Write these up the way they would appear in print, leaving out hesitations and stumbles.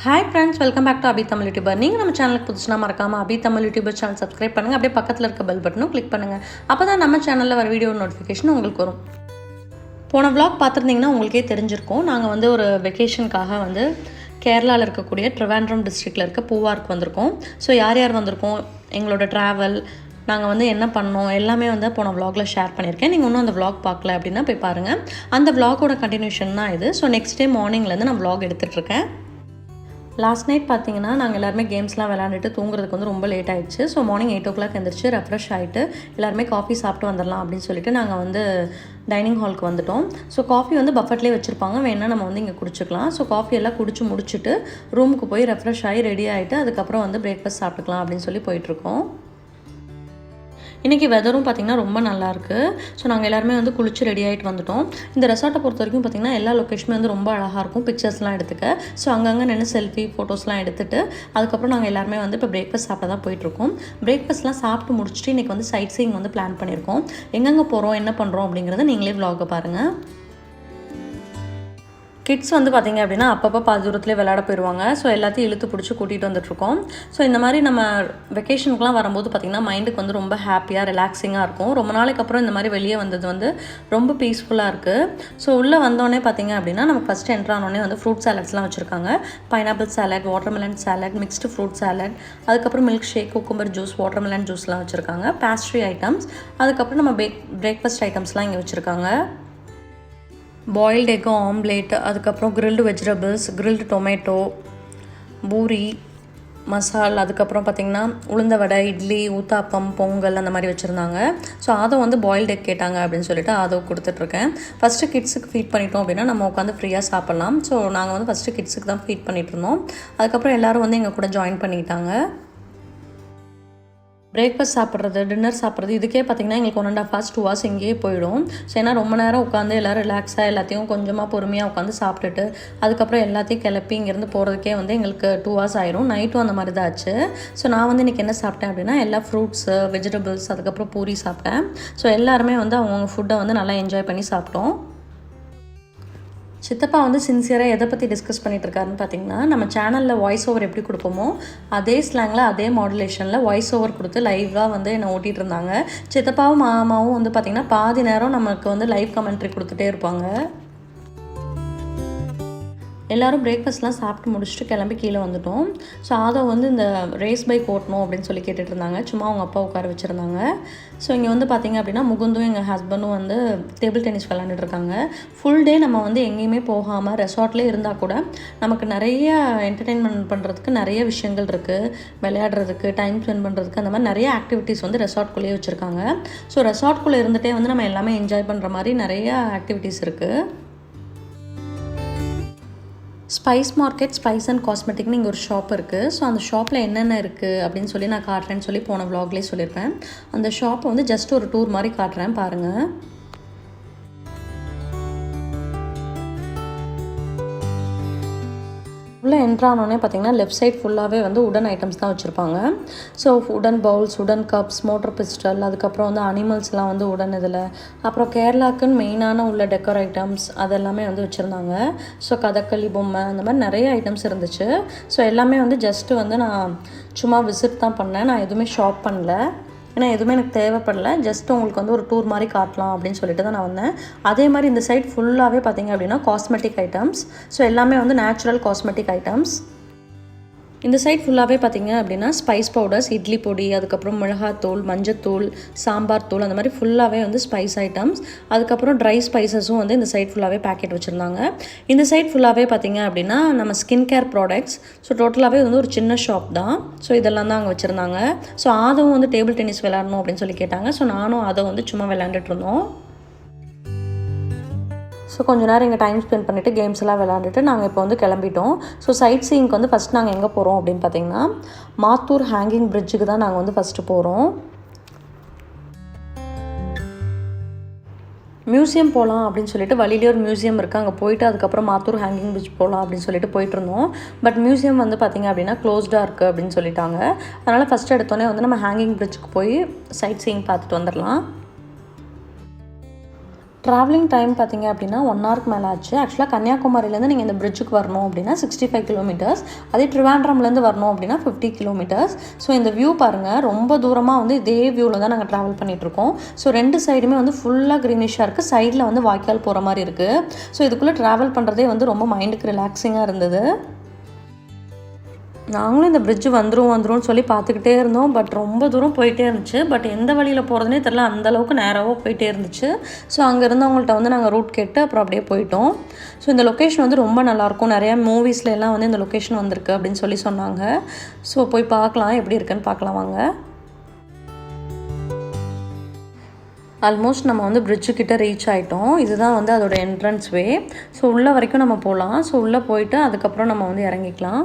Hi friends, welcome back to abitamilyoutuber. நீங்கள் நம்ம சேனலுக்கு புதுசுனா மறக்காம abitamilyoutuber சேனல் சப்ஸ்கிரைப் பண்ணுங்க. அப்படியே பக்கத்துல இருக்க பெல் பட்டனும் கிளிக் பண்ணுங்க. அப்பதான் நம்ம சேனல்ல வர வீடியோ நோட்டிஃபிகேஷன் உங்களுக்கு வரும். போன vlog பார்த்திருந்தீங்கன்னா உங்களுக்கே தெரிஞ்சிருக்கும். நாங்க வந்து ஒரு வெகேஷனுக்காக வந்து கேரளால இருக்கக்கூடிய ட்ரிவாண்ட்ரம் டிஸ்ட்ரிக்ட்ல இருக்க பூவாருக்கு வந்திருக்கோம். ஸோ யார் யார் வந்திருக்கோம், எங்களோட ட்ராவல், நாங்கள் வந்து என்ன பண்ணோம் எல்லாமே வந்து போன vlogல ஷேர் பண்ணியிருக்கேன். நீங்கள் இன்னும் அந்த vlog பார்க்கல அப்படின்னா போய் பாருங்கள். அந்த vlogோட கண்டினியூஷன் தான் இது. ஸோ நெக்ஸ்ட் டே மார்னிங்லேருந்து நான் vlog எடுத்துகிட்ருக்கேன். லாஸ்ட் நைட் பார்த்தீங்கன்னா நாங்கள் எல்லாருமே கேம்ஸ்லாம் விளையாண்டுட்டு தூங்குறதுக்கு வந்து ரொம்ப லேட் ஆகிடுச்சு. ஸோ மார்னிங் 8 o'clock எழுந்திரிச்சு ரெஃப்ரெஷ் ஆகிட்டு எல்லாருமே காஃபி சாப்பிட்டு வந்துடலாம் அப்படின்னு சொல்லிட்டு நாங்கள் வந்து டைனிங் ஹாலுக்கு வந்துவிட்டோம். ஸோ காஃபி வந்து பஃபெட்லேயே வச்சுருப்பாங்க, வேணால் நம்ம வந்து இங்கே குடிச்சிக்கலாம். ஸோ காஃபி எல்லாம் குடிச்சு முடிச்சுட்டு ரூமுக்கு போய் ரெஃப்ரெஷ் ஆகி ரெடி ஆகிட்டு அதுக்கப்புறம் வந்து பிரேக்ஃபாஸ்ட் சாப்பிட்டுக்கலாம் அப்படின்னு சொல்லி போயிட்டுருக்கோம். இன்றைக்கி வெதரும் பார்த்திங்கன்னா ரொம்ப நல்லாயிருக்கு. ஸோ நாங்கள் எல்லாருமே வந்து குளிச்சு ரெடி ஆகிட்டு வந்துவிட்டோம். இந்த ரெசார்ட்டை பொறுத்த வரைக்கும் பார்த்திங்கன்னா எல்லா லொக்கேஷனுமே வந்து ரொம்ப அழகாக இருக்கும், பிக்சர்ஸ்லாம் எடுத்துக்க. ஸோ அங்கங்கே நின்று செல்ஃபி ஃபோட்டோஸ்லாம் எடுத்துகிட்டு அதுக்கப்புறம் நாங்கள் எல்லாருமே வந்து இப்போ பிரேக்ஃபாஸ்ட் சாப்பிட தான் போயிட்டுருக்கோம். பிரேக்ஃபாஸ்ட்லாம் சாப்பிட்டு முடிச்சுட்டு இன்றைக்கி வந்து சைட் சீயிங் வந்து பிளான் பண்ணியிருக்கோம். எங்கெங்கே போகிறோம் என்ன பண்ணுறோம் அப்படிங்கிறத நீங்களே vlog பாருங்கள். கிட்ஸ் வந்து பார்த்திங்க அப்படின்னா அப்பப்போ பாதி தூரத்துலேயே விளையாட போயிடுவாங்க. ஸோ எல்லாத்தையும் இழுத்து பிடிச்சி கூட்டிகிட்டு வந்துட்டுருக்கோம். ஸோ இந்த மாதிரி நம்ம வெக்கேஷனுக்குலாம் வரும்போது பார்த்திங்கன்னா மைண்டுக்கு வந்து ரொம்ப ஹாப்பியாக ரிலாக்ஸிங்காக இருக்கும். ரொம்ப நாளைக்கு அப்புறம் இந்த மாதிரி வெளியே வந்தது வந்து ரொம்ப பீஸ்ஃபுல்லாக இருக்குது. ஸோ உள்ளே வந்தோடனே பார்த்திங்க அப்படின்னா நமக்கு ஃபஸ்ட்டு என்ட்ரு ஆனோடனே வந்து ஃப்ரூட் சாலட்ஸ்லாம் வச்சுருக்காங்க. Pineapple salad, watermelon salad, mixed fruit salad, அதுக்கப்புறம் milk shake, cucumber juice, watermelon ஜூஸ்லாம் வச்சுருக்காங்க. பேஸ்ட்ரி ஐட்டம்ஸ், அதுக்கப்புறம் நம்ம பிரேக்ஃபாஸ்ட் ஐட்டம்ஸ்லாம் இங்கே வச்சுருக்காங்க. பாயில்டு எக்கு ஆம்லேட், அதுக்கப்புறம் grilled vegetables, grilled tomato, puri masal, அதுக்கப்புறம் பார்த்திங்கன்னா உளுந்த வடை, இட்லி, ஊத்தாப்பம், பொங்கல் அந்த மாதிரி வச்சுருந்தாங்க. ஸோ அதை வந்து பாயில்டு எக் கேட்டாங்க அப்படின்னு சொல்லிட்டு அதை கொடுத்துட்ருக்கேன். ஃபஸ்ட்டு கிட்ஸுக்கு ஃபீட் பண்ணிட்டோம் அப்படின்னா நம்ம உட்காந்து ஃப்ரீயாக சாப்பிட்லாம். ஸோ நாங்கள் வந்து ஃபஸ்ட்டு கிட்ஸுக்கு தான் ஃபீட் பண்ணிகிட்ருந்தோம். அதுக்கப்புறம் எல்லோரும் வந்து எங்கள் கூட ஜாயின் பண்ணிக்கிட்டாங்க. பிரேக்ஃபாஸ்ட் சாப்பிட்றது, டின்னர் சாப்பிட்றது, இதுக்கே பார்த்திங்கன்னா எங்களுக்கு 1.5 hours 2 hours இங்கேயே போயிடும். ஸோ ஏன்னா ரொம்ப நேரம் உட்காந்து எல்லோரும் ரிலாக்ஸாக எல்லாத்தையும் கொஞ்சமாக பொறுமையாக உட்காந்து சாப்பிட்டுட்டு அதுக்கப்புறம் எல்லாத்தையும் கிளப்பி இங்கேருந்து போகிறதுக்கே வந்து எங்களுக்கு 2 hours ஆயிரும். நைட்டும் அந்த மாதிரி தான் ஆச்சு. ஸோ நான் வந்து இன்றைக்கி என்ன சாப்பிட்டேன் அப்படின்னா எல்லா ஃப்ரூட்ஸு, வெஜிடபிள்ஸ், அதுக்கப்புறம் பூரி சாப்பிட்டேன். ஸோ எல்லாருமே வந்து அவங்கவுங்க ஃபுட்டை வந்து நல்லா என்ஜாய் பண்ணி சாப்பிட்டோம். சித்தப்பா வந்து சின்சியராக எதை பற்றி டிஸ்கஸ் பண்ணிகிட்ருக்காருன்னு பார்த்தீங்கன்னா, நம்ம சேனலில் வாய்ஸ் ஓவர் எப்படி கொடுப்போமோ அதே ஸ்லாங்கில் அதே மாடுலேஷனில் வாய்ஸ் ஓவர் கொடுத்து லைவாக வந்து என்னை ஓட்டிகிட்டு இருந்தாங்க. சித்தப்பாவும் மாமாவும் வந்து பார்த்திங்கன்னா பாதி நேரம் நமக்கு வந்து லைவ் கமெண்ட்ரி கொடுத்துட்டே இருப்பாங்க. எல்லோரும் பிரேக்ஃபாஸ்ட்லாம் சாப்பிட்டு முடிச்சுட்டு கிளம்பி கீழே வந்துட்டோம். ஸோ அதை வந்து இந்த ரேஸ் பைக் ஓட்டணும் அப்படின்னு சொல்லி கேட்டுட்டு இருந்தாங்க. சும்மா அவங்க அப்பா உட்கார வச்சுருந்தாங்க. ஸோ இங்கே வந்து பார்த்திங்க அப்படின்னா முகுந்தும் எங்கள் ஹஸ்பண்டும் வந்து டேபிள் டென்னிஸ் விளாண்டுட்ருக்காங்க. ஃபுல் டே நம்ம வந்து எங்கேயுமே போகாமல் ரெசார்ட்லேயே இருந்தால் கூட நமக்கு நிறைய என்டர்டெயின்மெண்ட் பண்ணுறதுக்கு நிறைய விஷயங்கள் இருக்குது. விளையாடுறதுக்கு, டைம் ஸ்பெண்ட் பண்ணுறதுக்கு, அந்த மாதிரி நிறைய ஆக்டிவிட்டீஸ் வந்து ரெசார்ட்குள்ளேயே வச்சுருக்காங்க. ஸோ ரெசார்ட்குள்ளே இருந்துகிட்டே வந்து நம்ம எல்லாமே என்ஜாய் பண்ணுற மாதிரி நிறைய ஆக்டிவிட்டீஸ் இருக்குது. ஸ்பைஸ் மார்க்கெட், ஸ்பைஸ் அண்ட் காஸ்மெட்டிக்னு இங்கே ஒரு ஷாப் இருக்குது. ஸோ அந்த ஷாப்பில் என்னென்ன இருக்குது அப்படின்னு சொல்லி நான் காட்டுறேன்னு சொல்லி போன vlogலேயே சொல்லியிருப்பேன். அந்த ஷாப்பை வந்து ஜஸ்ட் ஒரு டூர் மாதிரி காட்டுறேன் பாருங்கள். உள்ளே என்ட்ரானோடனே பார்த்திங்கன்னா லெஃப்ட் சைட் ஃபுல்லாகவே வந்து உடன் ஐட்டம்ஸ் தான் வச்சுருப்பாங்க. ஸோ உடன் பவுல்ஸ், உடன் கப்ஸ், மோட்டர் பிஸ்டல், அதுக்கப்புறம் வந்து அனிமல்ஸ்லாம் வந்து உடன் இதில், அப்புறம் கேரளாக்குன்னு மெயினான உள்ள டெக்கர் ஐட்டம்ஸ் அதெல்லாமே வந்து வச்சுருந்தாங்க. ஸோ கதகளி பொம்மை அந்த மாதிரி நிறைய ஐட்டம்ஸ் இருந்துச்சு. ஸோ எல்லாமே வந்து ஜஸ்ட்டு வந்து நான் சும்மா விசிட் தான் பண்ணேன். நான் எதுவுமே ஷாப் பண்ணல, ஏன்னா எதுவுமே எனக்கு தேவைப்படலை. ஜஸ்ட் உங்களுக்கு வந்து ஒரு டூர் மாதிரி காட்டலாம் அப்படின்னு சொல்லிட்டு தான் நான் வந்தேன். அதே மாதிரி இந்த சைட் ஃபுல்லாகவே பார்த்திங்க அப்படின்னா காஸ்மெட்டிக் ஐட்டம்ஸ். ஸோ எல்லாமே வந்து நேச்சுரல் காஸ்மெட்டிக் ஐட்டம்ஸ். இந்த சைட் ஃபுல்லாகவே பார்த்திங்க அப்படின்னா ஸ்பைஸ் பவுடர்ஸ், இட்லி பொடி, அதுக்கப்புறம் மிளகாத்தூள், மஞ்சத்தூள், சாம்பார் தூள், அந்த மாதிரி ஃபுல்லாகவே வந்து ஸ்பைஸ் ஐட்டம்ஸ். அதுக்கப்புறம் ட்ரை ஸ்பைசஸும் வந்து இந்த சைட் ஃபுல்லாகவே பேக்கெட் வச்சுருந்தாங்க. இந்த சைட் ஃபுல்லாகவே பார்த்திங்க அப்படின்னா நம்ம ஸ்கின் கேர் ப்ராடக்ட்ஸ். ஸோ டோட்டலாகவே வந்து ஒரு சின்ன ஷாப் தான். ஸோ இதெல்லாம் தான் அங்கே வச்சுருந்தாங்க. ஸோ அதுவும் வந்து டேபிள் டென்னிஸ் விளையாடணும் அப்படின்னு சொல்லி கேட்டாங்க. ஸோ நானும் அதை வந்து சும்மா விளையாண்டுட்டு இருந்தோம். ஸோ கொஞ்சம் நேரம் இங்கே டைம் ஸ்பெண்ட் பண்ணிவிட்டு கேம்ஸ் எல்லாம் விளையாண்டுட்டு நாங்கள் இப்போ வந்து கிளம்பிட்டோம். ஸோ சைட் சீயிங்க்கு வந்து ஃபஸ்ட் நாங்கள் எங்கே போகிறோம் அப்படின்னு பார்த்திங்கன்னா மாத்தூர் ஹேங்கிங் பிரிட்ஜுக்கு தான் நாங்கள் வந்து ஃபஸ்ட்டு போகிறோம். மியூசியம் போகலாம் அப்படின்னு சொல்லிட்டு வழியிலே ஒரு மியூசியம் இருக்குது, அங்கே போயிட்டு அதுக்கப்புறம் மாத்தூர் ஹேங்கிங் பிரிட்ஜ் போகலாம் அப்படின்னு சொல்லிட்டு போயிட்டுருந்தோம். பட் மியூசியம் வந்து பார்த்திங்க அப்படின்னா க்ளோஸ்டாக இருக்குது அப்படின்னு சொல்லிட்டாங்க. அதனால் ஃபஸ்ட்டு எடுத்தோடனே வந்து நம்ம ஹேங்கிங் பிரிட்ஜுக்கு போய் சைட் சீயிங் பார்த்துட்டு வந்துடலாம். ட்ராவலிங் டைம் பார்த்திங்க அப்படின்னா 1 ஹவருக்கு மேலே ஆச்சு. ஆக்சுவலாக கன்னியாகுமரியிலேருந்து நீங்கள் இந்த பிரிட்ஜுக்கு வரணும் அப்படின்னா 65 கிலோமீட்டர்ஸ், அதே ட்ரிவாண்ட்ரம்லேருந்து வரணும் அப்படின்னா 50 கிலோமீட்டர்ஸ். ஸோ இந்த வியூ பாருங்கள், ரொம்ப தூரமாக வந்து இதே வியூவில் தான் நாங்கள் ட்ராவல் பண்ணிகிட்ருக்கோம். ஸோ 2 சைடுமே வந்து ஃபுல்லாக க்ரீனிஷாக இருக்குது, சைடில் வந்து வாய்க்கால் போகிற மாதிரி இருக்குது. ஸோ இதுக்குள்ளே ட்ராவல் பண்ணுறதே வந்து ரொம்ப மைண்டுக்கு ரிலாக்ஸிங்காக இருந்தது. நாங்களும் இந்த பிரிட்ஜு வந்துடும் சொல்லி பார்த்துக்கிட்டே இருந்தோம். பட் ரொம்ப தூரம் போயிட்டே இருந்துச்சு. பட் எந்த வழியில் போகிறதுனே தெரில, அந்தளவுக்கு நேராக போயிட்டே இருந்துச்சு. ஸோ அங்கே இருந்தவங்கள்ட்ட வந்து நாங்கள் ரூட் கேட்டு அப்புறம் அப்படியே போயிட்டோம். ஸோ இந்த லொக்கேஷன் வந்து ரொம்ப நல்லாயிருக்கும், நிறையா மூவிஸில் எல்லாம் வந்து இந்த லொக்கேஷன் வந்திருக்கு அப்படின்னு சொல்லி சொன்னாங்க. ஸோ போய் பார்க்கலாம், எப்படி இருக்குன்னு பார்க்கலாம் வாங்க. ஆல்மோஸ்ட் நம்ம வந்து பிரிட்ஜுக்கிட்ட ரீச் ஆகிட்டோம். இதுதான் வந்து அதோட என்ட்ரன்ஸ் வே. ஸோ உள்ளே வரைக்கும் நம்ம போகலாம். ஸோ உள்ளே போயிட்டு அதுக்கப்புறம் நம்ம வந்து இறங்கிக்கலாம்.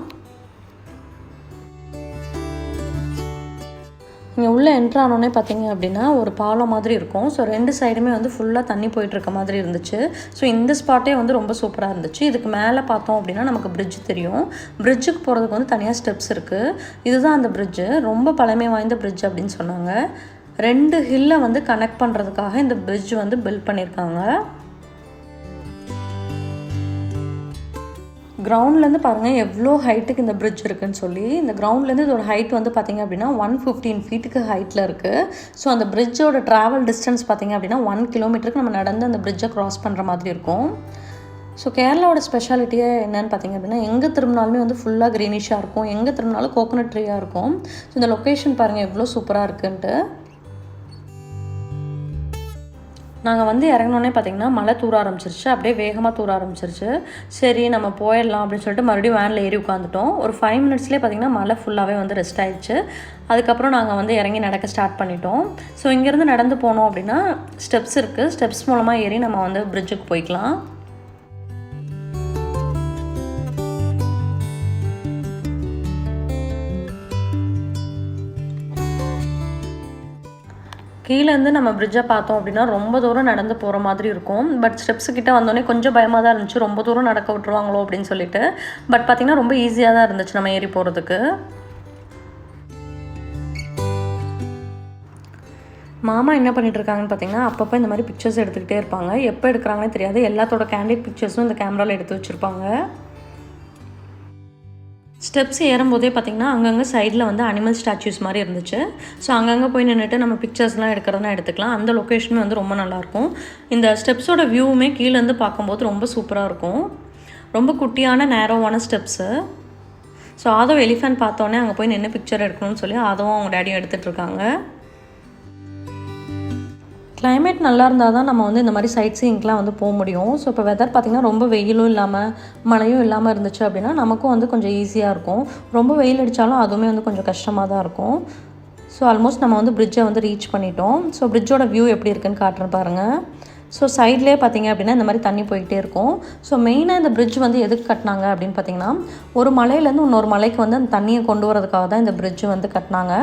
இங்கே உள்ளே என்ட்ரு ஆனோடனே பார்த்தீங்க அப்படின்னா ஒரு பாலம் மாதிரி இருக்கும். ஸோ 2 சைடுமே வந்து ஃபுல்லாக தண்ணி போயிட்டுருக்க மாதிரி இருந்துச்சு. ஸோ இந்த ஸ்பாட்டே வந்து ரொம்ப சூப்பராக இருந்துச்சு. இதுக்கு மேலே பார்த்தோம் அப்படின்னா நமக்கு பிரிட்ஜ் தெரியும். பிரிட்ஜுக்கு போகிறதுக்கு வந்து தனியாக ஸ்டெப்ஸ் இருக்குது. இதுதான் அந்த பிரிட்ஜு, ரொம்ப பழமை வாய்ந்த பிரிட்ஜ் அப்படின்னு சொன்னாங்க. 2 ஹில்லை வந்து கனெக்ட் பண்ணுறதுக்காக இந்த பிரிட்ஜ் வந்து பில்ட் பண்ணியிருக்காங்க. கிரவுண்ட்லேருந்து பாருங்கள் எவ்வளோ ஹைட்டுக்கு இந்த பிரிட்ஜ் இருக்குதுன்னு சொல்லி. இந்த கிரவுண்ட்லேருந்து இதோட ஹைட் வந்து பார்த்திங்க அப்படின்னா 115 ஃபீட்டுக்கு ஹைட்டில் இருக்குது. ஸோ அந்த பிரிட்ஜோட ட்ராவல் டிஸ்டன்ஸ் பார்த்திங்க அப்படின்னா 1 கிலோமீட்டருக்கு நம்ம நடந்து அந்த பிரிட்ஜை க்ராஸ் பண்ணுற மாதிரி இருக்கும். ஸோ கேரளாவோட ஸ்பெஷாலிட்டியே என்னென்னு பார்த்திங்க அப்படின்னா எங்கே திரும்பினாலுமே வந்து ஃபுல்லாக க்ரீனிஷாக இருக்கும், எங்கே திரும்பினாலும் கோகோனட் ட்ரீயாக இருக்கும். ஸோ இந்த லொக்கேஷன் பாருங்கள் எவ்வளோ சூப்பராக இருக்குன்ட்டு. நாங்கள் வந்து இறங்கினோன்னே பார்த்திங்கன்னா மழை தூர ஆரம்பிச்சிருச்சு, அப்படியே வேகமாக தூர ஆரம்பிச்சிருச்சு. சரி நம்ம போயிடலாம் அப்படின்னு சொல்லிட்டு மறுபடியும் வேனில் ஏறி உட்காந்துட்டோம். ஒரு 5 மினிட்ஸ்லேயே பார்த்திங்கன்னா மழை ஃபுல்லாகவே வந்து ரெஸ்ட் ஆயிடுச்சு. அதுக்கப்புறம் நாங்கள் வந்து இறங்கி நடக்க ஸ்டார்ட் பண்ணிட்டோம். ஸோ இங்கேருந்து நடந்து போனோம் அப்படின்னா ஸ்டெப்ஸ் இருக்குது, ஸ்டெப்ஸ் மூலமாக ஏறி நம்ம வந்து பிரிட்ஜுக்கு போய்க்கலாம். கீழேருந்து நம்ம பிரிட்ஜை பார்த்தோம் அப்படின்னா ரொம்ப தூரம் நடந்து போகிற மாதிரி இருக்கும். பட் ஸ்டெப்ஸுக்கிட்ட வந்தோடனே கொஞ்சம் பயமாக தான் இருந்துச்சு, ரொம்ப தூரம் நடக்க விட்டுருவாங்களோ அப்படின்னு சொல்லிட்டு. பட் பார்த்திங்கன்னா ரொம்ப ஈஸியாக தான் இருந்துச்சு நம்ம ஏறி போகிறதுக்கு. மாமா என்ன பண்ணிகிட்ருக்காங்கன்னு பார்த்தீங்கன்னா அப்பப்போ இந்த மாதிரி பிக்சர்ஸ் எடுத்துக்கிட்டே இருப்பாங்க. எப்போ எடுக்கிறாங்கன்னே தெரியாது, எல்லாத்தோட கேண்டிட் பிக்சர்ஸும் இந்த கேமராவில் எடுத்து வச்சுருப்பாங்க. ஸ்டெப்ஸ் ஏறும்போதே பார்த்திங்கன்னா அங்கங்கே சைடில் வந்து அனிமல் ஸ்டாச்சூஸ் மாதிரி இருந்துச்சு. ஸோ அங்கங்கே போய் நின்றுட்டு நம்ம பிக்சர்ஸ்லாம் எடுக்கிறதுனா எடுத்துக்கலாம். அந்த லொக்கேஷனுமே வந்து ரொம்ப நல்லாயிருக்கும். இந்த ஸ்டெப்ஸோட வியூவுமே கீழேருந்து பார்க்கும்போது ரொம்ப சூப்பராக இருக்கும். ரொம்ப குட்டியான நேரோவான ஸ்டெப்ஸு. ஸோ ஆதோ எலிஃபென்ட் பார்த்தோன்னே அங்கே போய் நின்று பிக்சர் எடுக்கணும்னு சொல்லி அதுவும் அவங்க டேடியும் எடுத்துகிட்ருக்காங்க. கிளைமேட் நல்லா இருந்தால் தான் நம்ம வந்து இந்த மாதிரி சைட் சீயிங்க்கெலாம் வந்து போக முடியும். ஸோ இப்போ வெதர் பார்த்திங்கன்னா ரொம்ப வெயிலும் இல்லாமல் மழையும் இல்லாமல் இருந்துச்சு அப்படின்னா நமக்கும் வந்து கொஞ்சம் ஈஸியாக இருக்கும். ரொம்ப வெயில் அடித்தாலும் அதுவுமே வந்து கொஞ்சம் கஷ்டமாக தான் இருக்கும். ஸோ ஆல்மோஸ்ட் நம்ம வந்து பிரிட்ஜை வந்து ரீச் பண்ணிட்டோம். ஸோ பிரிட்ஜோட வியூ எப்படி இருக்குன்னு காட்டுறேன் பாருங்கள். ஸோ சைட்லேயே பார்த்திங்க அப்படின்னா இந்த மாதிரி தண்ணி போய்கிட்டே இருக்கும். ஸோ மெயினாக இந்த பிரிட்ஜ் வந்து எதுக்கு கட்டினாங்க அப்படின்னு பார்த்திங்கன்னா ஒரு மலையிலேருந்து இன்னொரு மலைக்கு வந்து அந்த தண்ணியை கொண்டு வரதுக்காக தான் இந்த பிரிட்ஜ் வந்து கட்டினாங்க.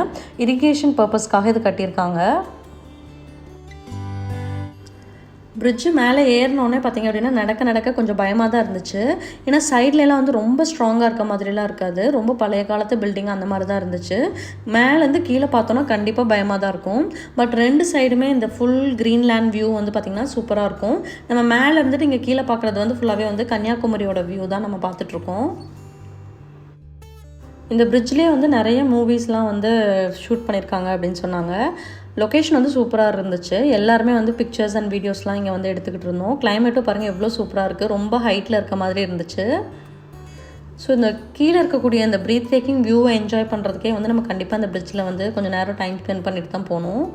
இரிகேஷன் பர்பஸ்க்காக இது கட்டியிருக்காங்க. பிரிட்ஜு மேலே ஏறினோடனே பார்த்திங்க அப்படின்னா நடக்க கொஞ்சம் பயமாக தான் இருந்துச்சு. ஏன்னா சைட்லலாம் வந்து ரொம்ப ஸ்ட்ராங்காக இருக்க மாதிரிலாம் இருக்காது, ரொம்ப பழைய காலத்து பில்டிங் அந்த மாதிரி தான் இருந்துச்சு. மேலேருந்து கீழே பார்த்தோன்னா கண்டிப்பாக பயமாக தான் இருக்கும். பட் 2 சைடுமே இந்த ஃபுல் க்ரீன்லேண்ட் வியூ வந்து பார்த்திங்கன்னா சூப்பராக இருக்கும். நம்ம மேலே இருந்துட்டு இங்கே கீழே பார்க்குறது வந்து ஃபுல்லாகவே வந்து கன்னியாகுமரியோட வியூ தான் நம்ம பார்த்துட்ருக்கோம். இந்த பிரிட்ஜ்லேயே வந்து நிறைய மூவிஸ்லாம் வந்து ஷூட் பண்ணியிருக்காங்க அப்படின்னு சொன்னாங்க. லொக்கேஷன் வந்து சூப்பராக இருந்துச்சு. எல்லாருமே வந்து பிக்சர்ஸ் அண்ட் வீடியோஸ்லாம் இங்கே வந்து எடுத்துக்கிட்டு இருந்தோம். கிளைமேட்டும் பாருங்கள் எவ்வளோ சூப்பராக இருக்குது, ரொம்ப ஹைட்டில் இருக்க மாதிரி இருந்துச்சு. ஸோ இந்த கீழே இருக்கக்கூடிய இந்த ப்ரீத் டேக்கிங் வியூவை என்ஜாய் பண்ணுறதுக்கே வந்து நம்ம கண்டிப்பாக இந்த பிரிட்ஜில் வந்து கொஞ்சம் நேரம் டைம் ஸ்பெண்ட் பண்ணிட்டு தான் போகணும்.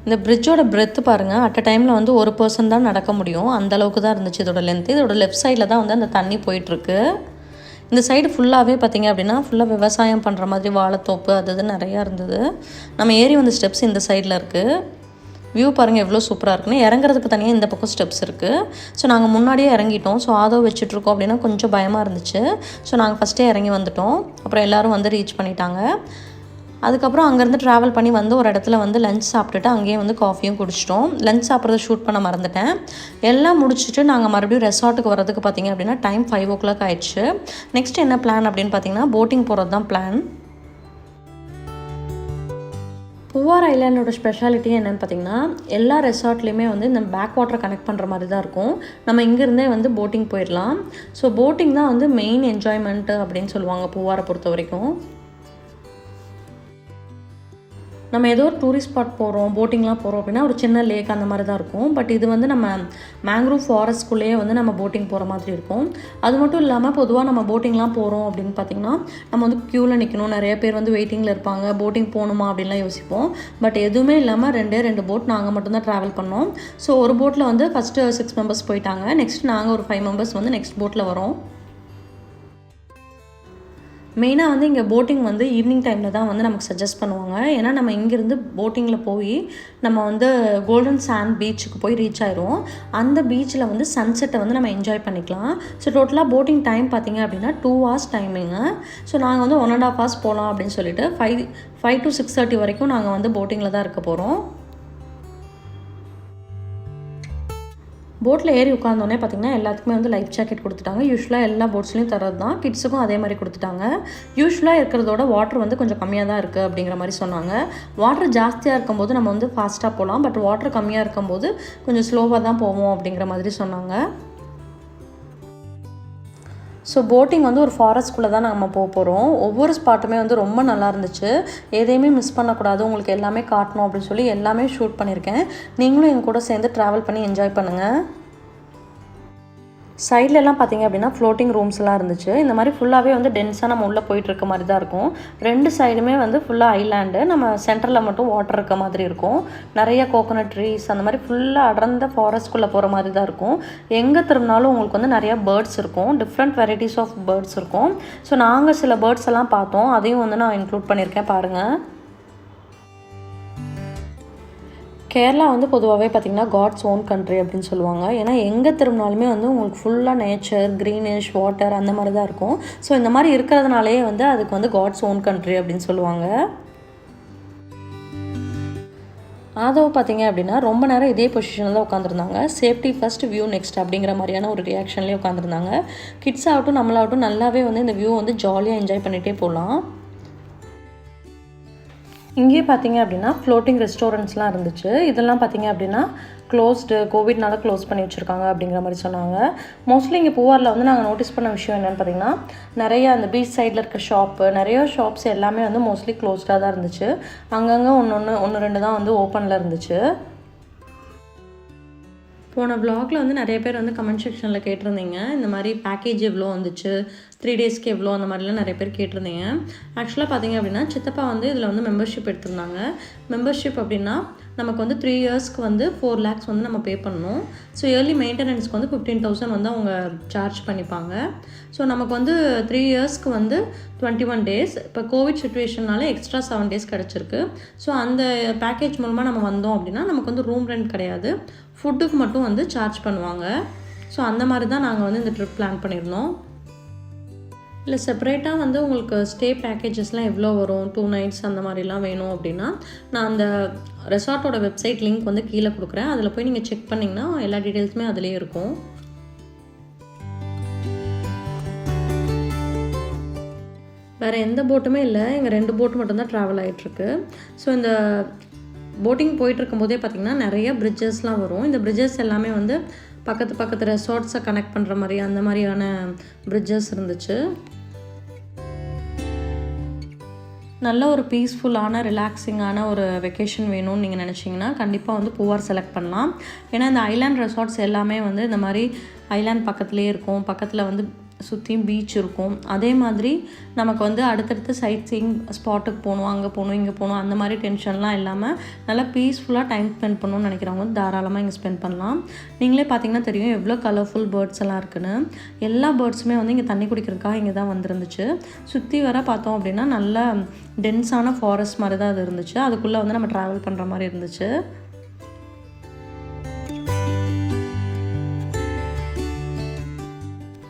இந்த பிரிட்ஜோட பிரெத்து பாருங்கள், அட் அ டைமில் வந்து ஒரு பர்சன் தான் நடக்க முடியும், அந்தளவுக்கு தான் இருந்துச்சு இதோட லென்த்து. இதோட லெஃப்ட் சைடில் தான் வந்து அந்த தண்ணி போயிட்டுருக்கு. இந்த சைடு ஃபுல்லாகவே பார்த்திங்க அப்படின்னா ஃபுல்லாக விவசாயம் பண்ணுற மாதிரி வாழைத்தோப்பு அது இது நிறையா இருந்தது. நம்ம ஏறி வந்த ஸ்டெப்ஸ் இந்த சைடில் இருக்குது. வியூ பாருங்கள் எவ்வளோ சூப்பராக இருக்குன்னு. இறங்குறதுக்கு தனியாக இந்த பக்கம் ஸ்டெப்ஸ் இருக்குது. ஸோ நாங்கள் முன்னாடியே இறங்கிட்டோம். ஸோ ஆதோ வச்சுட்ருக்கோம் அப்படின்னா கொஞ்சம் பயமாக இருந்துச்சு. ஸோ நாங்கள் ஃபஸ்ட்டே இறங்கி வந்துட்டோம். அப்புறம் எல்லோரும் வந்து ரீச் பண்ணிட்டாங்க. அதுக்கப்புறம் அங்கேருந்து ட்ராவல் பண்ணி வந்து ஒரு இடத்துல வந்து லஞ்ச் சாப்பிட்டுட்டு அங்கேயே வந்து காஃபியும் குடிச்சிட்டோம். லஞ்ச் சாப்பிட்றத ஷூட் பண்ண மறந்துட்டேன். எல்லாம் முடிச்சுட்டு நாங்கள் மறுபடியும் ரெசார்ட்டுக்கு வரதுக்கு பார்த்திங்க அப்படின்னா டைம் 5 o'clock ஆயிடுச்சு. நெக்ஸ்ட் என்ன பிளான் அப்படின்னு பார்த்திங்கன்னா போட்டிங் போகிறது தான் பிளான். பூவார் ஐலாண்டோட ஸ்பெஷாலிட்டி என்னென்னு பார்த்திங்கன்னா எல்லா ரெசார்ட்லேயுமே வந்து இந்த பேக் வாட்டரை கனெக்ட் பண்ணுற மாதிரி தான் இருக்கும். நம்ம இங்கேருந்தே வந்து போட்டிங் போயிடலாம். ஸோ போட்டிங் தான் வந்து மெயின் என்ஜாய்மெண்ட்டு அப்படின்னு சொல்லுவாங்க பூவாரை பொறுத்த வரைக்கும். நம்ம ஏதோ ஒரு டூரிஸ்ட் ஸ்பாட் போகிறோம், போட்டிங்லாம் போகிறோம் அப்படின்னா ஒரு சின்ன லேக் அந்த மாதிரி தான் இருக்கும். பட் இது வந்து நம்ம மேங்க்ரூவ் ஃபாரஸ்ட்குள்ளேயே வந்து நம்ம போட்டிங் போகிற மாதிரி இருக்கும். அது மட்டும் இல்லாமல் பொதுவாக நம்ம போட்டிங்லாம் போகிறோம் அப்படின்னு பார்த்திங்கன்னா நம்ம வந்து க்யூவில் நிற்கணும், நிறைய பேர் வந்து வெயிட்டிங்கில் இருப்பாங்க, போட்டிங் போகணுமா அப்படின்லாம் யோசிப்போம். பட் எதுவுமே இல்லாமல் 2 போட் நாங்கள் மட்டும்தான் ட்ராவல் பண்ணோம். ஸோ ஒரு போட்டில் வந்து ஃபஸ்ட்டு 6 மெம்பர்ஸ் போயிட்டாங்க. நெக்ஸ்ட் நாங்கள் ஒரு 5 மெம்பர்ஸ் வந்து நெக்ஸ்ட் போட்டில் வரோம். மெயினாக வந்து இங்கே போட்டிங் வந்து ஈவினிங் டைமில் தான் வந்து நமக்கு சஜஸ்ட் பண்ணுவாங்க. ஏன்னா நம்ம இங்கேருந்து போட்டிங்கில் போய் நம்ம வந்து கோல்டன் சாண்ட் பீச்சுக்கு போய் ரீச் ஆயிரும். அந்த பீச்சில் வந்து சன்செட்டை வந்து நம்ம என்ஜாய் பண்ணிக்கலாம். ஸோ டோட்டலாக போட்டிங் டைம் பார்த்திங்க அப்படின்னா 2 hours டைமிங்கு. ஸோ நாங்கள் வந்து 1.5 hours போகலாம் அப்படின்னு சொல்லிட்டு 5 to 6:30 வரைக்கும் நாங்கள் வந்து போட்டிங்கில் தான் இருக்க போகிறோம். போட்டில் ஏறி உட்காந்தோடனே பார்த்திங்கன்னா எல்லாத்துக்குமே வந்து லைஃப் ஜாக்கெட் கொடுத்துட்டாங்க. யூஸ்வலாக எல்லா போட்ஸ்லையும் தரது தான், கிட்ஸுக்கும் அதே மாதிரி கொடுத்துட்டாங்க. யூஸ்வலாக இருக்கிறதோட வாட்டர் வந்து கொஞ்சம் கம்மியாக தான் இருக்குது அப்படிங்கிற மாதிரி சொன்னாங்க. வாட்டர் ஜாஸ்தியாக இருக்கும்போது நம்ம வந்து ஃபாஸ்ட்டாக போகலாம், பட் வாட்டர் கம்மியாக இருக்கும்போது கொஞ்சம் ஸ்லோவாக தான் போவோம் அப்படிங்கிற மாதிரி சொன்னாங்க. ஸோ போட்டிங் வந்து ஒரு ஃபாரஸ்ட்குள்ளே தான் நம்ம போக போகிறோம். ஒவ்வொரு ஸ்பாட்டுமே வந்து ரொம்ப நல்லா இருந்துச்சு. எதையுமே மிஸ் பண்ணக்கூடாது, உங்களுக்கு எல்லாமே காட்டணும் அப்படின்னு சொல்லி எல்லாமே ஷூட் பண்ணியிருக்கேன். நீங்களும் என் கூட சேர்ந்து ட்ராவல் பண்ணி என்ஜாய் பண்ணுங்கள். சைட்லலாம் பார்த்திங்க அப்படின்னா ஃப்ளோட்டிங் ரூம்ஸ்லாம் இருந்துச்சு. இந்த மாதிரி ஃபுல்லாகவே வந்து டென்ஸாக நம்ம உள்ளே போயிட்டுருக்க மாதிரி தான் இருக்கும். 2 சைடுமே வந்து ஃபுல்லாக ஐலாண்டு, நம்ம சென்டரில் மட்டும் வாட்டர் இருக்க மாதிரி இருக்கும். நிறைய கோகோனட் ட்ரீஸ் அந்த மாதிரி ஃபுல்லாக அடர்ந்த ஃபாரஸ்ட்குள்ளே போகிற மாதிரி தான் இருக்கும். எங்கே திரும்பினாலும் உங்களுக்கு வந்து நிறையா பேர்ட்ஸ் இருக்கும், டிஃப்ரெண்ட் வெரைட்டிஸ் ஆஃப் பேர்ட்ஸ் இருக்கும். ஸோ நாங்கள் சில பேர்ட்ஸ் எல்லாம் பார்த்தோம், அதையும் வந்து நான் இன்க்ளூட் பண்ணியிருக்கேன் பாருங்கள். கேரளா வந்து பொதுவாகவே பார்த்திங்கன்னா காட்ஸ் ஓன் கண்ட்ரி அப்படின்னு சொல்லுவாங்க. ஏன்னா எங்கே திரும்பினாலுமே வந்து உங்களுக்கு ஃபுல்லாக நேச்சர், க்ரீனிஷ், வாட்டர் அந்த மாதிரி தான் இருக்கும். ஸோ இந்த மாதிரி இருக்கிறதுனாலே வந்து அதுக்கு வந்து காட்ஸ் ஓன் கண்ட்ரி அப்படின்னு சொல்லுவாங்க. ஆதவ் பார்த்திங்க அப்படின்னா ரொம்ப நேரம் இதே பொசிஷனில் தான் உட்காந்துருந்தாங்க. சேஃப்டி ஃபஸ்ட், வியூ நெக்ஸ்ட் அப்படிங்கிற மாதிரியான ஒரு ரியாக்ஷன்லேயே உட்காந்துருந்தாங்க. கிட்ஸ் ஆகட்டும் நம்மளாகட்டும் நல்லாவே வந்து இந்த வியூ வந்து ஜாலியாக என்ஜாய் பண்ணிகிட்டே போகலாம். இங்கேயே பார்த்திங்க அப்படின்னா ஃப்ளோட்டிங் ரெஸ்டாரண்ட்ஸ்லாம் இருந்துச்சு. இதெல்லாம் பார்த்திங்க அப்படின்னா க்ளோஸ்டு, கோவிட்னால க்ளோஸ் பண்ணி வச்சுருக்காங்க அப்படிங்கிற மாதிரி சொன்னாங்க. மோஸ்ட்லி இங்கே பூவாரில் வந்து நாங்கள் நோட்டீஸ் பண்ண விஷயம் என்னென்னு பார்த்திங்கன்னா நிறையா அந்த பீச் சைடில் இருக்க நிறைய ஷாப்ஸ் எல்லாமே வந்து மோஸ்ட்லி க்ளோஸ்டாக தான் இருந்துச்சு. அங்கங்கே ஒன்று ரெண்டு தான் வந்து ஓப்பனில் இருந்துச்சு. போன வ்ளாகில் வந்து நிறைய பேர் வந்து கமெண்ட் செக்ஷனில் கேட்டிருந்தீங்க, இந்த மாதிரி பேக்கேஜ் எவ்வளோ வந்துச்சு, 3 daysக்கு எவ்வளோ, அந்த மாதிரிலாம் நிறைய பேர் கேட்டிருந்தீங்க. ஆக்சுவலாக பார்த்திங்க அப்படின்னா சித்தப்பா வந்து இதில் வந்து மெம்பர்ஷிப் எடுத்திருந்தாங்க. மெம்பர்ஷிப் அப்படின்னா நமக்கு வந்து 3 yearsக்கு வந்து 4 lakhs வந்து நம்ம பே பண்ணணும். ஸோ இயர்லி மெயின்டெனன்ஸ்க்கு வந்து 15,000 வந்து அவங்க சார்ஜ் பண்ணிப்பாங்க. ஸோ நமக்கு வந்து 3 yearsக்கு வந்து 21 days. இப்போ கோவிட் சுச்சுவேஷன்னால எக்ஸ்ட்ரா 7 days கிடச்சிருக்கு. ஸோ அந்த பேக்கேஜ் மூலமாக நம்ம வந்தோம் அப்படின்னா நமக்கு வந்து ரூம் ரெண்ட் கிடையாது, ஃபுட்டுக்கு மட்டும் வந்து சார்ஜ் பண்ணுவாங்க. ஸோ அந்த மாதிரி தான் நாங்கள் வந்து இந்த ட்ரிப் பிளான் பண்ணியிருந்தோம். இல்லை செப்பரேட்டாக வந்து உங்களுக்கு ஸ்டே பேக்கேஜஸ்லாம் எவ்வளோ வரும், 2 nights அந்த மாதிரிலாம் வேணும் அப்படின்னா நான் அந்த ரெசார்ட்டோட வெப்சைட் லிங்க் வந்து கீழே கொடுக்குறேன். அதில் போய் நீங்கள் செக் பண்ணிங்கன்னா எல்லா டீட்டெயில்ஸுமே அதிலே இருக்கும். வேறு எந்த போட்டுமே இல்லை, இங்கே 2 போட் மட்டும்தான் ட்ராவல் ஆகிட்டுருக்கு. ஸோ இந்த போட்டிங் போயிட்டுருக்கும்போதே பார்த்திங்கன்னா நிறைய பிரிட்ஜஸ்லாம் வரும். இந்த பிரிட்ஜஸ் எல்லாமே வந்து பக்கத்து ரெசார்ட்ஸை கனெக்ட் பண்ணுற மாதிரி அந்த மாதிரியான பிரிட்ஜஸ் இருந்துச்சு. நல்ல ஒரு பீஸ்ஃபுல்லான ரிலாக்ஸிங்கான ஒரு வெக்கேஷன் வேணும்னு நீங்கள் நினச்சிங்கன்னா கண்டிப்பாக வந்து பூவார் செலக்ட் பண்ணலாம். ஏன்னா இந்த ஐலாண்ட் ரெசார்ட்ஸ் எல்லாமே வந்து இந்த மாதிரி ஐலாண்ட் பக்கத்துலேயே இருக்கும், பக்கத்தில் வந்து சுற்றியும் பீச் இருக்கும். அதே மாதிரி நமக்கு வந்து அடுத்தடுத்து சைட் சீயிங் ஸ்பாட்டுக்கு போகணும், அங்கே போகணும், இங்கே போகணும், அந்த மாதிரி டென்ஷன்லாம் இல்லாமல் நல்லா பீஸ்ஃபுல்லாக டைம் ஸ்பெண்ட் பண்ணணும்னு நினைக்கிறவங்க வந்து தாராளமாக இங்கே ஸ்பெண்ட் பண்ணலாம். நீங்களே பார்த்தீங்கன்னா தெரியும் எவ்வளோ கலர்ஃபுல் பேர்ட்ஸ் எல்லாம் இருக்குன்னு. எல்லா பேர்ட்ஸுமே வந்து இங்கே தண்ணி குடிக்கிறதுக்காக இங்கே தான் வந்துருந்துச்சு. சுற்றி வர பார்த்தோம் அப்படின்னா நல்ல டென்ஸான ஃபாரஸ்ட் மாதிரி தான் அது இருந்துச்சு. அதுக்குள்ளே வந்து நம்ம ட்ராவல் பண்ணுற மாதிரி இருந்துச்சு.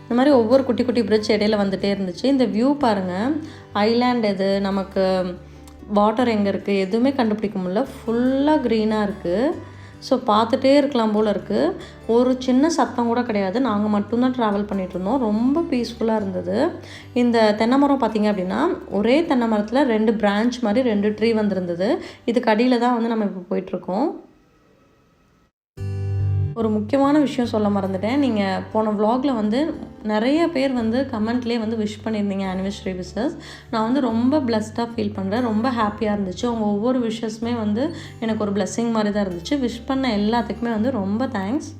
இந்த மாதிரி ஒவ்வொரு குட்டி குட்டி பிரிட்ஜ் இடையில வந்துகிட்டே இருந்துச்சு. இந்த வியூ பாருங்கள், ஐலாண்ட் எது, நமக்கு வாட்டர் எங்கே இருக்குது எதுவுமே கண்டுபிடிக்க முடியல, ஃபுல்லாக க்ரீனாக இருக்குது. ஸோ பார்த்துட்டே இருக்கலாம் போல் இருக்குது. ஒரு சின்ன சத்தம் கூட கிடையாது. நாங்கள் மட்டும்தான் ட்ராவல் பண்ணிகிட்ருந்தோம். ரொம்ப பீஸ்ஃபுல்லாக இருந்தது. இந்த தென்னை மரம் பார்த்திங்க அப்படின்னா ஒரே தென்னை மரத்தில் 2 பிரான்ச் மாதிரி 2 ட்ரீ வந்துருந்தது. இதுக்கு அடியில் தான் வந்து நம்ம இப்போ போயிட்டுருக்கோம். ஒரு முக்கியமான விஷயம் சொல்ல மறந்துட்டேன். நீங்கள் போன விலாகில் வந்து நிறைய பேர் வந்து கமெண்ட்லேயே வந்து விஷ் பண்ணியிருந்தீங்க ஆனிவர்சரி விஷஸ். நான் வந்து ரொம்ப பிளஸ்டாக ஃபீல் பண்ணுறேன். ரொம்ப ஹாப்பியாக இருந்துச்சு. அவங்க ஒவ்வொரு விஷஸுமே வந்து எனக்கு ஒரு பிளெஸ்ஸிங் மாதிரி தான் இருந்துச்சு. விஷ் பண்ண எல்லாத்துக்குமே வந்து ரொம்ப தேங்க்ஸ்.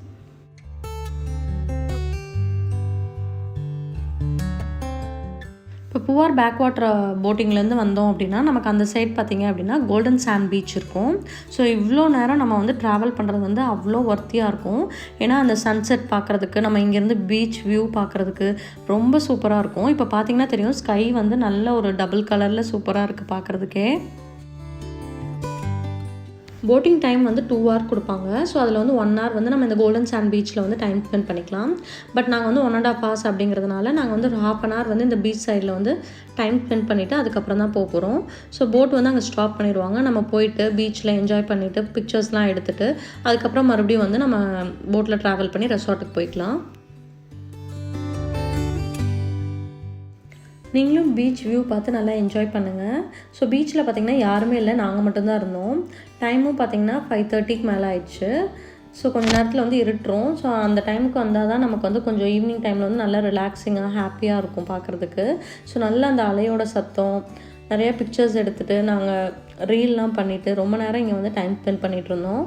இப்போ பூவார் பேக்வாட்டர் போட்டிங்லேருந்து வந்தோம் அப்படின்னா நமக்கு அந்த சைட் பார்த்திங்க அப்படின்னா கோல்டன் சாண்ட் பீச் இருக்கும். ஸோ இவ்வளோ நேரம் நம்ம வந்து ட்ராவல் பண்ணுறது வந்து அவ்வளோ ஒர்த்தியாக இருக்கும். ஏன்னா அந்த சன்செட் பார்க்குறதுக்கு நம்ம இங்கேருந்து பீச் வியூ பார்க்குறதுக்கு ரொம்ப சூப்பராக இருக்கும். இப்போ பார்த்திங்கன்னா தெரியும் ஸ்கை வந்து நல்ல ஒரு டபுள் கலரில் சூப்பராக இருக்குது பார்க்குறதுக்கே. போட்டிங் டைம் வந்து 2 hour கொடுப்பாங்க. ஸோ அதில் வந்து 1 hour வந்து நம்ம இந்த கோல்டன் சாண்ட் பீச்சில் வந்து டைம் ஸ்பெண்ட் பண்ணிக்கலாம். பட் நாங்கள் வந்து 1.5 hours அப்படிங்கிறதுனால நாங்கள் வந்து ஒரு 1/2 hour வந்து இந்த பீச் சைடில் வந்து டைம் ஸ்பெண்ட் பண்ணிவிட்டு அதுக்கப்புறம் தான் போக போகிறோம். ஸோ போட் வந்து அங்கே ஸ்டாப் பண்ணிடுவாங்க. நம்ம போயிட்டு பீச்சில் என்ஜாய் பண்ணிவிட்டு பிக்சர்ஸ்லாம் எடுத்துகிட்டு அதுக்கப்புறம் மறுபடியும் வந்து நம்ம போட்டில் ட்ராவல் பண்ணி ரெசார்ட்டுக்கு போய்க்கலாம். நீங்களும் பீச் வியூ பார்த்து நல்லா என்ஜாய் பண்ணுங்கள். ஸோ பீச்சில் பார்த்திங்கன்னா யாருமே இல்லை, நாங்கள் மட்டும்தான் இருந்தோம். டைமும் பார்த்திங்கன்னா 5:30க்கு மேலே ஆயிடுச்சு. ஸோ கொஞ்சம் நேரத்தில் வந்து இருட்டுரும். ஸோ அந்த டைமுக்கு வந்தால் தான் நமக்கு வந்து கொஞ்சம் ஈவினிங் டைமில் வந்து நல்லா ரிலாக்ஸிங்காக ஹாப்பியாக இருக்கும் பார்க்குறதுக்கு. ஸோ நல்லா அந்த அலையோட சத்தம், நிறையா பிக்சர்ஸ் எடுத்துகிட்டு நாங்கள் ரீல்லாம் பண்ணிவிட்டு ரொம்ப நேரம் இங்கே வந்து டைம் ஸ்பெண்ட் பண்ணிகிட்டு இருந்தோம்.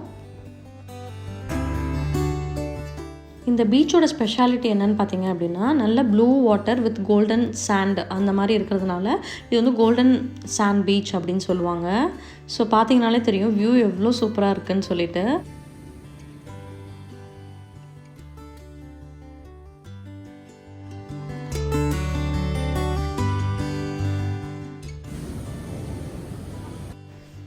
இந்த பீச்சோட ஸ்பெஷாலிட்டி என்னென்னு பார்த்தீங்க அப்படின்னா நல்ல blue water with golden sand அந்த மாதிரி இருக்கிறதுனால இது வந்து கோல்டன் சாண்ட் பீச் அப்படின்னு சொல்லுவாங்க. ஸோ பார்த்தீங்கனாலே தெரியும் வியூ எவ்வளோ சூப்பராக இருக்குன்னு சொல்லிட்டு.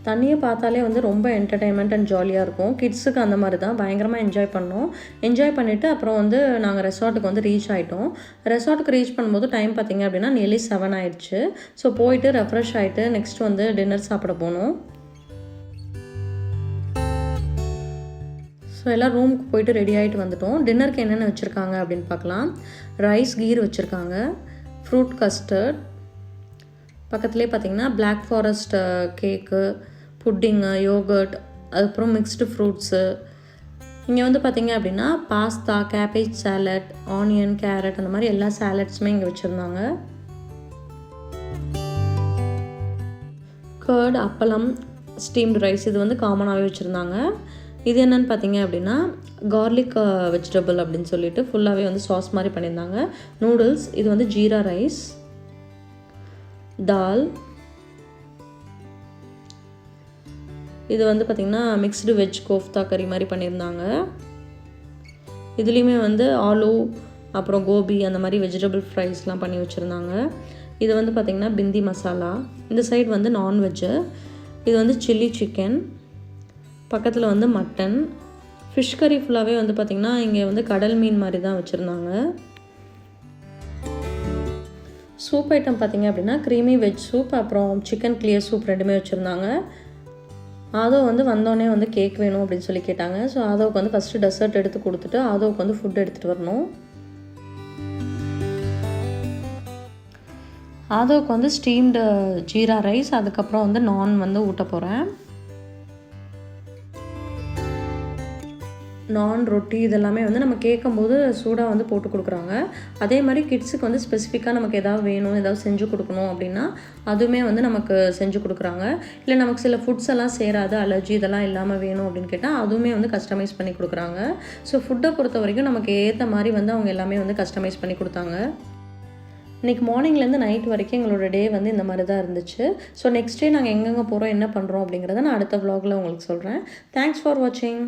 தண்ணியை பார்த்தாலே வந்து ரொம்ப என்டர்டெயின்மெண்ட் அண்ட் ஜாலியாக இருக்கும். கிட்ஸுக்கு அந்த மாதிரி தான் பயங்கரமாக என்ஜாய் பண்ணோம். என்ஜாய் பண்ணிவிட்டு அப்புறம் வந்து நாங்கள் ரெசார்ட்டுக்கு வந்து ரீச் ஆகிட்டோம். ரெசார்ட்டுக்கு ரீச் பண்ணும்போது டைம் பார்த்திங்க அப்படின்னா நியர்லி 7 ஆயிடுச்சு. ஸோ போயிட்டு ரெஃப்ரெஷ் ஆகிட்டு நெக்ஸ்ட் வந்து டின்னர் சாப்பிட போனோம். ஸோ எல்லாம் ரூமுக்கு போயிட்டு ரெடி ஆகிட்டு வந்துட்டோம். டின்னருக்கு என்னென்ன வச்சுருக்காங்க அப்படின்னு பார்க்கலாம். ரைஸ் கீர் வச்சுருக்காங்க, ஃப்ரூட் கஸ்டர்ட், பக்கத்துலேயே பார்த்திங்கன்னா பிளாக் ஃபாரஸ்ட் கேக்கு, புட்டிங்கு, யோகர்ட், அதுக்கப்புறம் மிக்ஸ்டு ஃப்ரூட்ஸு. இங்கே வந்து பார்த்திங்க அப்படின்னா pasta, cabbage salad, onion, carrot அந்த மாதிரி எல்லா சாலட்ஸுமே இங்கே வச்சுருந்தாங்க. கர்ட், அப்பளம், ஸ்டீம்டு ரைஸ் இது வந்து காமனாகவே வச்சுருந்தாங்க. இது என்னென்னு பார்த்தீங்க அப்படின்னா கார்லிக் வெஜிடபிள் அப்படின்னு சொல்லிட்டு ஃபுல்லாகவே வந்து சாஸ் மாதிரி பண்ணியிருந்தாங்க. நூடுல்ஸ், இது வந்து ஜீரா ரைஸ், தால், இது வந்து பார்த்திங்கன்னா மிக்ஸ்டு வெஜ் கோஃப்தா கறி மாதிரி பண்ணியிருந்தாங்க. இதுலேயுமே வந்து ஆலு அப்புறம் கோபி அந்த மாதிரி வெஜிடபிள் ஃப்ரைஸ்லாம் பண்ணி வச்சுருந்தாங்க. இது வந்து பார்த்திங்கன்னா பிந்தி மசாலா. இந்த சைடு வந்து நான்வெஜ்ஜு. இது வந்து சில்லி சிக்கன், பக்கத்தில் வந்து மட்டன், ஃபிஷ் கறி ஃபுல்லாகவே வந்து பார்த்திங்கன்னா இங்கே வந்து கடல் மீன் மாதிரி தான் வச்சுருந்தாங்க. சூப் ஐட்டம் பார்த்திங்க அப்படின்னா க்ரீமி வெஜ் சூப் அப்புறம் சிக்கன் கிளியர் சூப் ரெண்டுமே வச்சுருந்தாங்க. ஆதோ வந்து வந்தோடனே வந்து கேக் வேணும் அப்படின்னு சொல்லி கேட்டாங்க. ஸோ ஆதோவுக்கு வந்து ஃபஸ்ட்டு டெசர்ட் எடுத்து கொடுத்துட்டு ஆதோவுக்கு வந்து ஃபுட் எடுத்துகிட்டு வரணும். ஆதோவுக்கு வந்து ஸ்டீம்டு ஜீரா ரைஸ், அதுக்கப்புறம் வந்து நான் வந்து ஊட்ட போகிறேன். நான், ரொட்டி இதெல்லாமே வந்து நம்ம கேட்கும்போது சூடாக வந்து போட்டு கொடுக்குறாங்க. அதே மாதிரி கிட்ஸுக்கு வந்து ஸ்பெசிஃபிக்காக நமக்கு எதாவது வேணும், ஏதாவது செஞ்சு கொடுக்கணும் அப்படின்னா அதுவுமே வந்து நமக்கு செஞ்சு கொடுக்குறாங்க. இல்லை நமக்கு சில ஃபுட்ஸ் எல்லாம் சேராது, அலர்ஜி இதெல்லாம் இல்லாமல் வேணும் அப்படின்னு கேட்டால் அதுவுமே வந்து கஸ்டமைஸ் பண்ணி கொடுக்குறாங்க. ஸோ ஃபுட்டை பொறுத்த வரைக்கும் நமக்கு ஏற்ற மாதிரி வந்து அவங்க எல்லாமே வந்து கஸ்டமைஸ் பண்ணி கொடுத்தாங்க. இன்றைக்கி மார்னிங்லேருந்து நைட் வரைக்கும் எங்களோட டே வந்து இந்த மாதிரி தான் இருந்துச்சு. ஸோ நெக்ஸ்ட் டே நாங்கள் எங்கெங்கே போகிறோம், என்ன பண்ணுறோம் அப்படிங்கிறத நான் அடுத்த vlogல உங்களுக்கு சொல்கிறேன். தேங்க்ஸ் ஃபார் வாட்சிங்.